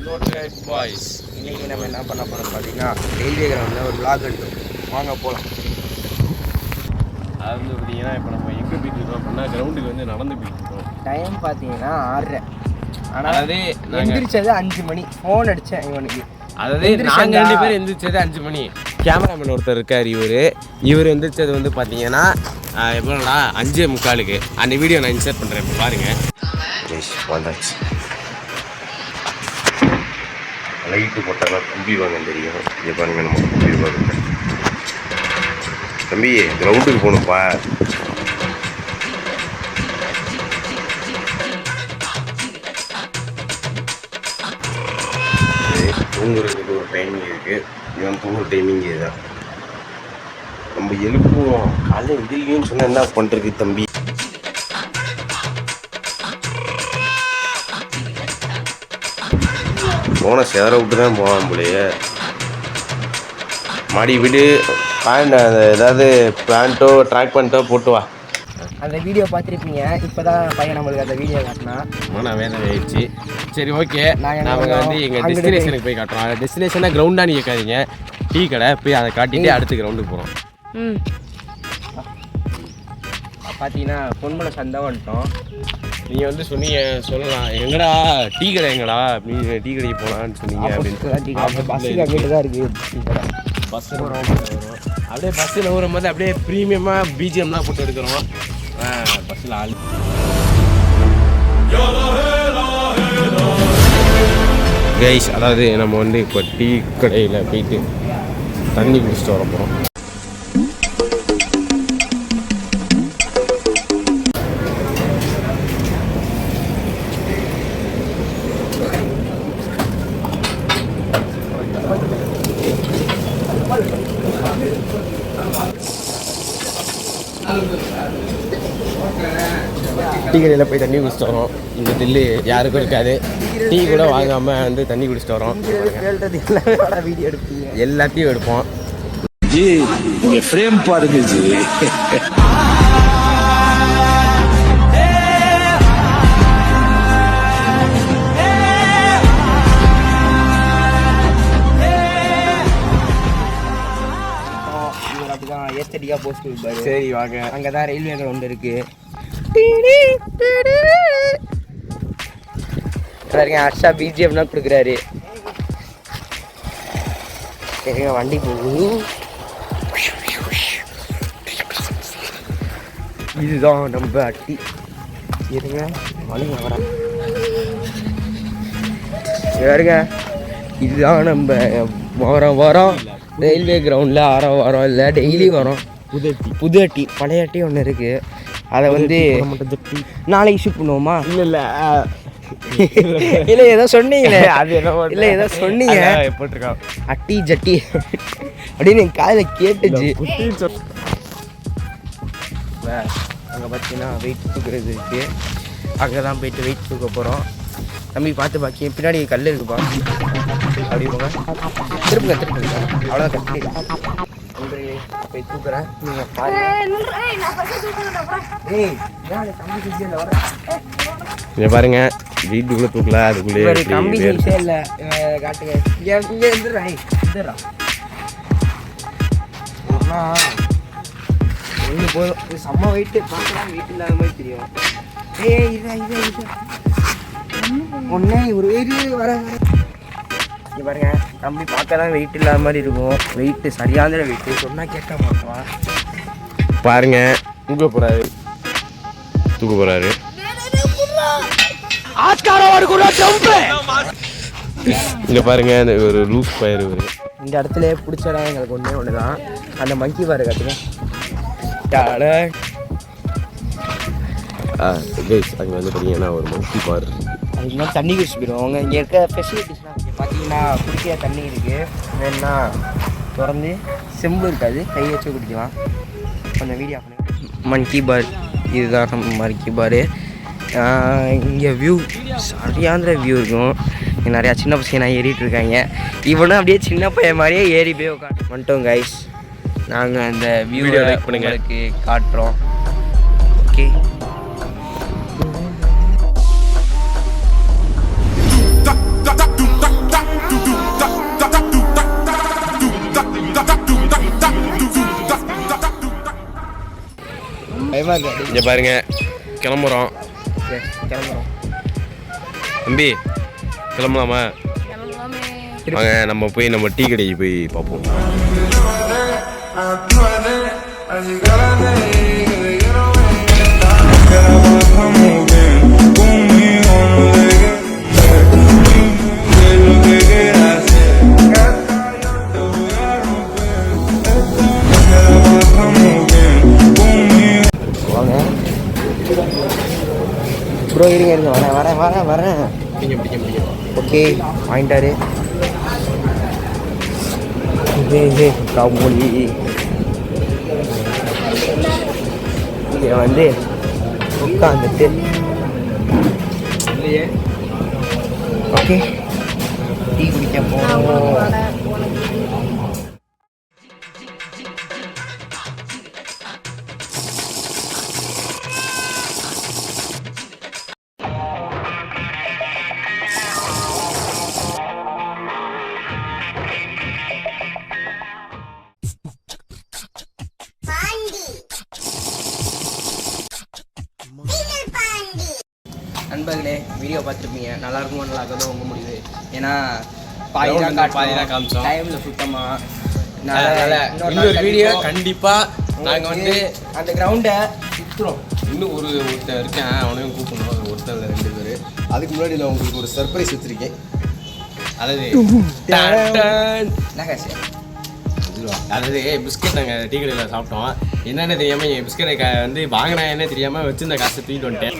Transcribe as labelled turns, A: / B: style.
A: Boys இன்றைக்கி நம்ம என்ன பண்ண போகிறோம் பார்த்தீங்கன்னா ரயில்வே கிரவுண்டில் ஒரு vlog எடுத்தோம். வாங்க போகலாம்.
B: அது வந்து பார்த்தீங்கன்னா இப்போ நம்ம எங்கே போயிட்டு இருக்கோம் அப்படின்னா கிரவுண்டுக்கு வந்து நடந்து போயிட்டு இருக்கோம்.
A: டைம் பார்த்தீங்கன்னா 6:30. ஆனால் அதாவது எந்திரிச்சது 5 மணி. ஃபோன் அடித்தேன் இவனுக்கு.
B: அதாவது நாங்கள் 2 பேர் எந்திரிச்சது 5 மணி. கேமராமேன் ஒருத்தர் இருக்கார். இவர் எந்திரிச்சது வந்து பார்த்தீங்கன்னா எப்போனா 5:45. அந்த வீடியோ நான் இன்சர்ட் பண்ணுறேன். இப்போ பாருங்கள்.
C: வந்தாச்சு. லைட்டு போட்டாலும் தம்பி வாங்க தெரியும். இங்கே பாருங்கள், நம்ம தம்பி வாங்க. தம்பி கிரவுண்டுக்கு போகணும்ப்பா. தூங்குறதுக்கு ஒரு டைமிங் இருக்குது. இவன் தூங்குற டைமிங் இதுதான். நம்ம எழுப்புவோம். காலையில் எதிரிக்கணும்னு சொன்னால் என்ன பண்ணுறது தம்பி? போன சேர விட்டு தான் போவான் போலையே. மாடி விடு. பேண்ட் ஏதாவது பேண்ட்டோ ட்ராக் பேண்ட்டோ போட்டு வா.
A: அந்த வீடியோ பார்த்துருப்பீங்க. இப்போ தான் பையன் நம்மளுக்கு அந்த வீடியோ காட்டினா
B: நான் வேலை ஆயிடுச்சு. சரி, ஓகே. நாங்கள் வந்து எங்கள் டெஸ்டினேஷனுக்கு போய் காட்டுறோம். அந்த டெஸ்டினேஷனாக கிரவுண்டாக கேட்காதீங்க. டீ கடை போய் அதை காட்டிட்டு அடுத்த கிரவுண்டுக்கு போகிறோம்.
A: பார்த்தீங்கன்னா பொன்மலை சந்தை வந்துட்டோம்.
B: நீங்கள் வந்து சொன்னீங்க, சொல்லலாம் எங்கடா டீ கடை எங்கடா அப்படின்னு. டீ கடைக்கு போகலான்னு சொன்னீங்க அப்படின்னு.
A: பஸ்ஸுக்கு அங்கிட்டு தான் இருக்குது டீ கடை.
B: பஸ்ஸில் வரும். அப்படியே பஸ்ஸில் வரும்போது அப்படியே ப்ரீமியமாக பிஜிஎம்லாம் போட்டு எடுக்கிறோம். பஸ்ஸில் ஆள் கைஸ். அதாவது நம்ம வந்து இப்போ டீ கடையில் போயிட்டு தண்ணி குடிச்சிட்டு வர போகிறோம். டீ கடையில் போய் தண்ணி குடிச்சிட்டு வரோம். இந்த தில்லு யாருக்கும் இருக்காது. டீ கூட வாங்காமல் வந்து தண்ணி குடிச்சிட்டு வரோம்.
A: வீடியோ எடுப்பீங்க,
B: எல்லாத்தையும் எடுப்போம்.
D: ஜி இங்க ஃப்ரேம் பாருங்க ஜி.
A: ஏஸ்தடிக்காக போஸ்ட் இருப்பாரு.
B: சரி வாங்க.
A: அங்கே தான் ரயில்வே கிரவுண்ட் இருக்கு. ஹர்ஷா பிஜிஎம்லாம் கொடுக்குறாரு. சரிங்க, வண்டி போகுது. இதுதான் நம்ம அட்டி. இருங்க வழிங்க வர இருங்க. இதுதான் நம்ம வாரம் ரயில்வே கிரவுண்டில் வாரம் இல்லை டெய்லி வரோம். புது அட்டி பழைய அட்டி ஒன்று இருக்குது. அதை வந்து நாளைக்கு ஷிப் பண்ணுவோமா? இல்லை இல்லை ஏதோ சொன்னீங்களே. அது இல்லை ஏதோ சொன்னீங்க. அட்டி ஜட்டி அப்படின்னு என் காதில் கேட்டுச்சு. அங்கே பார்த்தீங்கன்னா வெயிட் தூக்குறது இருக்குது. அங்கே தான் போயிட்டு வெயிட் தூக்க போகிறோம். தம்பி பார்த்து பாக்கி பின்னாடி கல் இருக்குப்பா. அப்படி போங்க, திருப்புங்க. அவ்வளோதான் கட்டி போய் தூக்குறேன். நீங்கள்
B: பாருங்க, வீட்டுக்குள்ளே தூக்கல, அதுக்குள்ளே
A: கம்பி சைஸே இல்லை. காட்டுங்க, இங்கே இருந்துடுறேன். ஒன்று போதும். இது செம்ம வெயிட்டு. பார்க்கலாம் வெயிட் இல்லாத மாதிரி தெரியும். இது ஒன்றே ஒரு வெயிட் வர. இங்கே பாருங்க, தம்பி பார்க்க தான் வெயிட் இல்லாத மாதிரி இருக்கும். வெயிட்டு சரியான வெயிட்டு. சொன்னால் கேட்க மாட்டோம்.
B: பாருங்க, தூக்க போகிறாரு. இங்கே பாருங்க, இந்த ஒரு லூஸ் பயிர்.
A: இந்த இடத்துல பிடிச்ச இடம் எங்களுக்கு ஒன்று தான். அந்த மங்கி பாரு கட்டுங்க.
B: அங்கே வந்து பார்த்தீங்கன்னா ஒரு மங்கி பார்.
A: அதுக்கு மேலே தண்ணி குடிச்சு போயிடுவோம். இங்கே இருக்க ஃபெசிலிட்டிஸ்லாம் இங்கே பார்த்தீங்கன்னா குடிக்கிற தண்ணி இருக்குது. வேணுன்னா திறந்து செம்பு இருக்காது, கை வச்சு குடிக்கலாம். கொஞ்சம் வீடியோ பண்ணி மங்கி பார். இதுதான் நம்ம மங்கி பார். இங்கே வியூ சரியான வியூ இருக்கும். இங்கே நிறையா சின்ன பசங்க நான் ஏறிட்டு இருக்காங்க. இவனும் அப்படியே சின்ன பையன் மாதிரியே ஏறி போய் வந்துட்டோம் கைஸ். நாங்கள் அந்த வீடியோ லைக் பண்ணுங்களுக்கு காட்டுறோம். ஓகே. பயமாக இருக்காது.
B: இங்கே பாருங்க கிளம்புறோம்.
A: கிளம்புறோம்.
B: தம்பி கிளம்பலாமா? வாங்க நம்ம போய் நம்ம டீ கடைக்கு போய் பார்ப்போம்.
A: வாங்க ப்ரோ, இருங்க வரேன்.
B: பிடிங்க.
A: ஓகே வாங்கிட்டாரு. இது காமொழி இங்கே வந்து உட்காந்துட்டு ஓகே டீ குடிக்க போவோம். நண்பர்களே, வீடியோ பார்த்துருப்பீங்க. நல்லா இருக்குமோ நல்லா இருக்கதோ உங்க முடியுது. ஏன்னா பாதி தான்
B: காமிச்சோம்
A: டைமில் சுத்தமாக
B: இன்னொரு வீடியோ கண்டிப்பாக நாங்கள் வந்து
A: அந்த கிரவுண்டை சுற்றுறோம்.
B: இன்னும் ஒருத்தர் இருக்கேன், அவனையும் கூப்பிடணும். ஒருத்தர் 2 பேர். அதுக்கு முன்னாடி நான் உங்களுக்கு ஒரு சர்ப்ரைஸ் வச்சுருக்கேன். அதாவது
A: என்ன காசு?
B: அதாவது பிஸ்கெட் நாங்கள் டீ கடையில் சாப்பிட்டோம். என்னென்ன தெரியாமல் என் பிஸ்கெட்டை வந்து வாங்கினா என்ன தெரியாமல் வச்சிருந்த காசை தூக்கிட்டு வந்துட்டேன்.